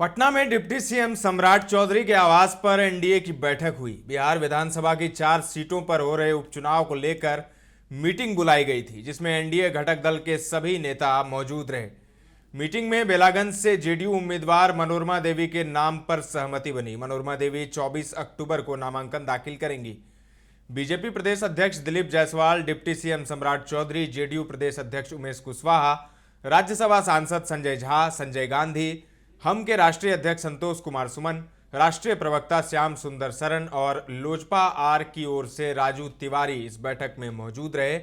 पटना में deputy CM सम्राट चौधरी के आवास पर एनडीए की बैठक हुई। बिहार विधानसभा की 4 सीटों पर हो रहे उपचुनाव को लेकर मीटिंग बुलाई गई थी, जिसमें एनडीए घटक दल के सभी नेता मौजूद रहे। मीटिंग में बेलागंज से जेडीयू उम्मीदवार मनोरमा देवी के नाम पर सहमति बनी। मनोरमा देवी 24 अक्टूबर को नामांकन दाखिल करेंगी। बीजेपी प्रदेश अध्यक्ष दिलीप जायसवाल, डिप्टी सीएम सम्राट चौधरी, जेडीयू प्रदेश अध्यक्ष उमेश कुशवाहा, राज्यसभा सांसद संजय झा, संजय गांधी, हम के राष्ट्रीय अध्यक्ष संतोष कुमार सुमन, राष्ट्रीय प्रवक्ता श्याम सुंदर सरन और लोजपा आर की ओर से राजू तिवारी इस बैठक में मौजूद रहे।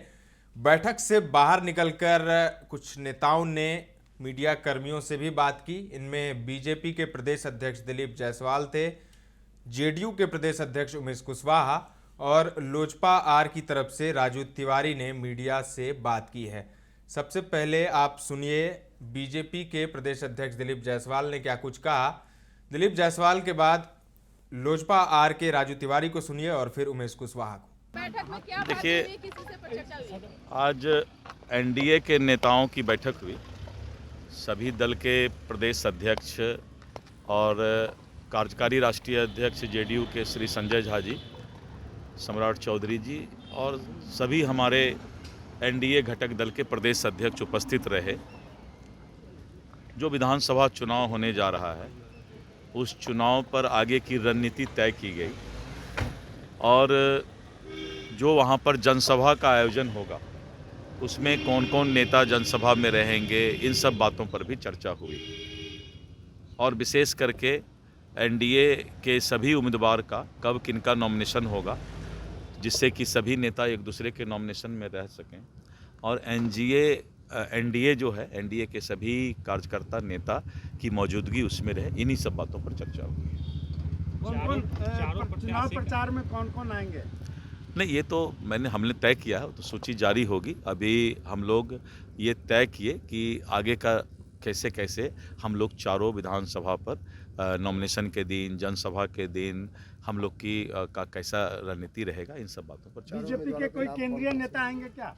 बैठक से बाहर निकलकर कुछ नेताओं ने मीडिया कर्मियों से भी बात की। इनमें बीजेपी के प्रदेश अध्यक्ष दिलीप जायसवाल थे, जेडीयू के प्रदेश अध्यक्ष उमेश कुशवाहा और लोजपा आर की तरफ से राजू तिवारी ने मीडिया से बात की है। सबसे पहले आप सुनिए बीजेपी के प्रदेश अध्यक्ष दिलीप जायसवाल ने क्या कुछ कहा। दिलीप जायसवाल के बाद लोजपा आर के राजू तिवारी को सुनिए और फिर उमेश कुशवाहा को। बैठक में क्या देखिए, चर्चा हुई? आज एनडीए के नेताओं की बैठक हुई। सभी दल के प्रदेश अध्यक्ष और कार्यकारी राष्ट्रीय अध्यक्ष जेडीयू के श्री संजय झा जी, सम्राट चौधरी जी और सभी हमारे एनडीए घटक दल के प्रदेश अध्यक्ष उपस्थित रहे। जो विधानसभा चुनाव होने जा रहा है उस चुनाव पर आगे की रणनीति तय की गई और जो वहाँ पर जनसभा का आयोजन होगा उसमें कौन कौन नेता जनसभा में रहेंगे, इन सब बातों पर भी चर्चा हुई। और विशेष करके एनडीए के सभी उम्मीदवार का कब किनका नॉमिनेशन होगा, जिससे कि सभी नेता एक दूसरे के नॉमिनेशन में रह सकें और एनडीए जो है, एनडीए के सभी कार्यकर्ता नेता की मौजूदगी उसमें रहे। इन्हीं सब बातों पर चर्चा हुई। चुनाव प्रचार में कौन कौन आएंगे? नहीं, ये तो हमने तय किया है, तो सूची जारी होगी। अभी हम लोग ये तय किए कि आगे का कैसे कैसे हम लोग चारों विधानसभा पर नॉमिनेशन के दिन, जनसभा के दिन हम लोग की का कैसा रणनीति रहेगा, इन सब बातों पर। बीजेपी के कोई केंद्रीय नेता आएंगे क्या?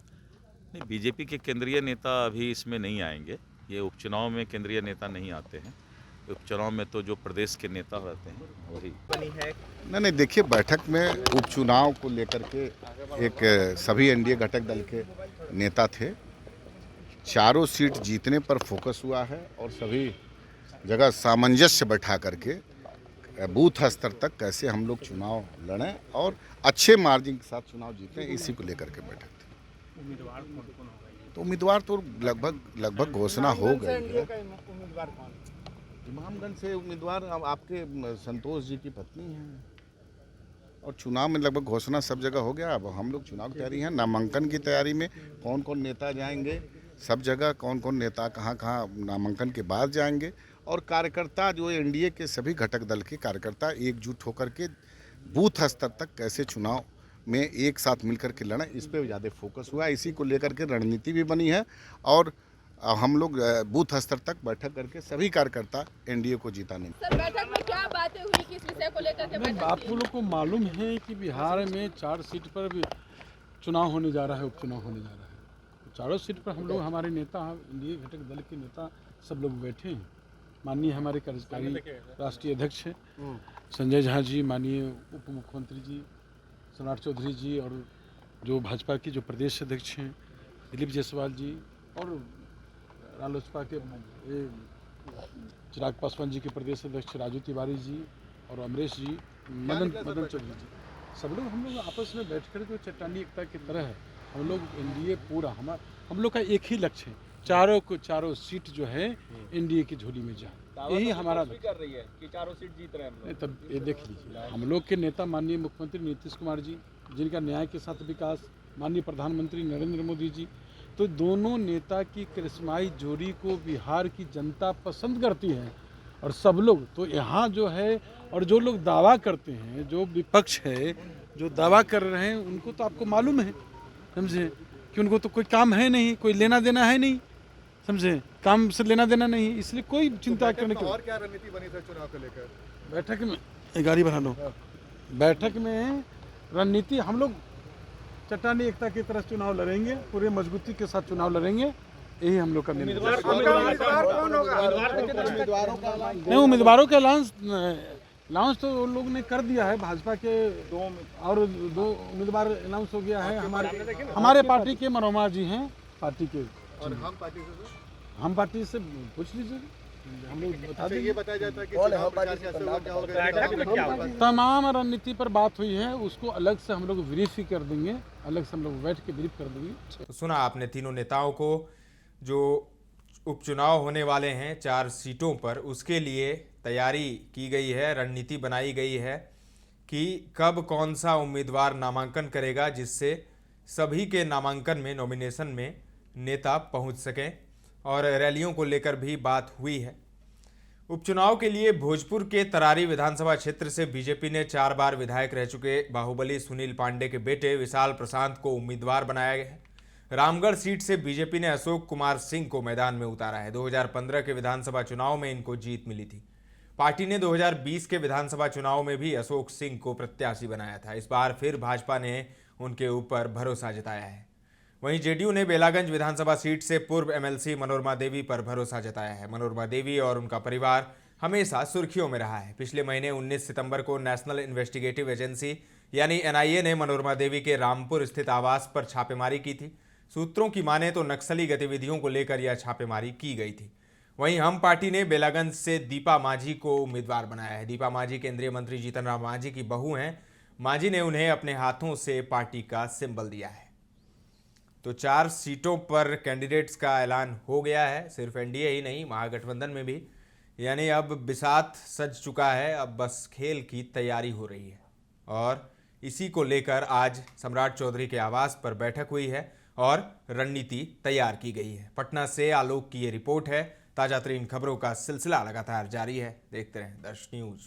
नहीं, बीजेपी के केंद्रीय नेता अभी इसमें नहीं आएंगे। ये उपचुनाव में केंद्रीय नेता नहीं आते हैं। उपचुनाव में तो जो प्रदेश के नेता रहते हैं वही बनी है। नहीं, देखिए, बैठक में उपचुनाव को लेकर के एक सभी एनडीए घटक दल के नेता थे। चारों सीट जीतने पर फोकस हुआ है और सभी जगह सामंजस्य बैठा करके बूथ स्तर तक कैसे हम लोग चुनाव लड़ें और अच्छे मार्जिन के साथ चुनाव जीतें, इसी को लेकर के बैठक थी। उम्मीदवार कौन होगा? तो उम्मीदवार तो लगभग घोषणा हो गई है। उम्मीदवार कौन? इमामगंज से उम्मीदवार आपके संतोष जी की पत्नी हैं और चुनाव में लगभग घोषणा सब जगह हो गया। अब हम लोग चुनाव की तैयारी है, नामांकन की तैयारी में कौन कौन नेता जाएंगे, सब जगह कौन कौन नेता कहाँ कहाँ नामांकन के बाद जाएंगे और कार्यकर्ता जो एनडीए के सभी घटक दल के कार्यकर्ता एकजुट होकर के बूथ स्तर तक कैसे चुनाव में एक साथ मिलकर के लड़ें, इस पर ज़्यादा फोकस हुआ। इसी को लेकर के रणनीति भी बनी है और हम लोग बूथ स्तर तक बैठक करके सभी कार्यकर्ता एनडीए को जीताने। सर, बैठक में क्या बातें हुई, किस विषय को लेकर के बैठक आप लोगों को मालूम है कि बिहार में 4 सीट पर भी चुनाव होने जा रहा है, उपचुनाव होने जा रहा है। तो चारों सीट पर हम लोग, हमारे नेता, एनडीए घटक दल के नेता सब लोग बैठे हैं। माननीय हमारे कार्यकारी राष्ट्रीय अध्यक्ष हैं संजय झा जी, माननीय उप मुख्यमंत्री जी सम्राट चौधरी जी और जो भाजपा के जो प्रदेश अध्यक्ष हैं दिलीप जायसवाल जी और रालोसपा के चिराग पासवान जी के प्रदेश अध्यक्ष राजू तिवारी जी और अमरीश जी, मदन चौधरी जी, सब लोग हम लोग आपस में बैठ कर जो चट्टानी एकता की तरह है, हम लोग एनडीए पूरा हम लोग का एक ही लक्ष्य है, चारों सीट जो है एनडीए की झोली में जाए। यही हमारा कर रही है कि चारों सीट जीत रहे हैं हम लोग। तब ये देख लीजिए, हम लोग के नेता माननीय मुख्यमंत्री नीतीश कुमार जी, जिनका न्याय के साथ विकास, माननीय प्रधानमंत्री नरेंद्र मोदी जी, तो दोनों नेता की करिश्माई जोड़ी को बिहार की जनता पसंद करती है। और सब लोग तो यहाँ जो है, और जो लोग दावा करते हैं, जो विपक्ष है जो दावा कर रहे हैं, उनको तो आपको मालूम है, समझे, कि उनको तो कोई काम है नहीं, कोई लेना देना है नहीं, समझे, काम से लेना देना नहीं, इसलिए कोई चिंता करने की। और क्या रणनीति बनी सर चुनाव को लेकर? बैठक में गाड़ी बढ़ा लो। बैठक में रणनीति, हम लोग चट्टानी एकता की तरह चुनाव लड़ेंगे, पूरे मजबूती के साथ चुनाव लड़ेंगे यही हम लोग का निर्णय है। उम्मीदवारों का ऐलान नहीं, उम्मीदवारों के अनाउंस तो उन लोग ने कर दिया है। भाजपा के दो उम्मीदवार अनाउंस हो गया है। हमारे पार्टी के मनोरमा जी हैं पार्टी के। और हम पार्टी से हम पार्टी से पूछ लीजिए, हम लोग बता देंगे। ये बताया जाता है कि चुनाव प्रचार कैसे होगा, क्या होगा। तमाम रणनीति पर बात हुई है, उसको अलग से हम लोग ब्रीफ ही कर देंगे, अलग से हम लोग बैठ के ब्रीफ कर देंगे। तो सुना आपने तीनों नेताओं को। जो उपचुनाव होने वाले हैं 4 सीटों पर, उसके लिए तैयारी की गई है, रणनीति बनाई गई है कि कब कौन सा उम्मीदवार नामांकन करेगा, जिससे सभी के नामांकन में, नॉमिनेशन में नेता पहुंच सकें। और रैलियों को लेकर भी बात हुई है। उपचुनाव के लिए भोजपुर के तरारी विधानसभा क्षेत्र से बीजेपी ने 4 बार विधायक रह चुके बाहुबली सुनील पांडे के बेटे विशाल प्रशांत को उम्मीदवार बनाया गया है। रामगढ़ सीट से बीजेपी ने अशोक कुमार सिंह को मैदान में उतारा है। 2015 के विधानसभा चुनाव में इनको जीत मिली थी। पार्टी ने 2020 के विधानसभा चुनाव में भी अशोक सिंह को प्रत्याशी बनाया था। इस बार फिर भाजपा ने उनके ऊपर भरोसा जताया है। वहीं जेडीयू ने बेलागंज विधानसभा सीट से पूर्व एमएलसी मनोरमा देवी पर भरोसा जताया है। मनोरमा देवी और उनका परिवार हमेशा सुर्खियों में रहा है। पिछले महीने 19 सितंबर को नेशनल इन्वेस्टिगेटिव एजेंसी यानी एनआईए ने मनोरमा देवी के रामपुर स्थित आवास पर छापेमारी की थी। सूत्रों की माने तो नक्सली गतिविधियों को लेकर यह छापेमारी की गई थी। वहीं हम पार्टी ने बेलागंज से दीपा मांझी को उम्मीदवार बनाया है। दीपा मांझी केंद्रीय मंत्री जीतन राम मांझी की बहू हैं। मांझी ने उन्हें अपने हाथों से पार्टी का सिंबल दिया है। तो 4 सीटों पर कैंडिडेट्स का ऐलान हो गया है। सिर्फ एनडीए ही नहीं, महागठबंधन में भी, यानी अब बिसात सज चुका है। अब बस खेल की तैयारी हो रही है और इसी को लेकर आज सम्राट चौधरी के आवास पर बैठक हुई है और रणनीति तैयार की गई है। पटना से आलोक की ये रिपोर्ट है। ताज़ा तरीन खबरों का सिलसिला लगातार जारी है। देखते रहें दर्श न्यूज।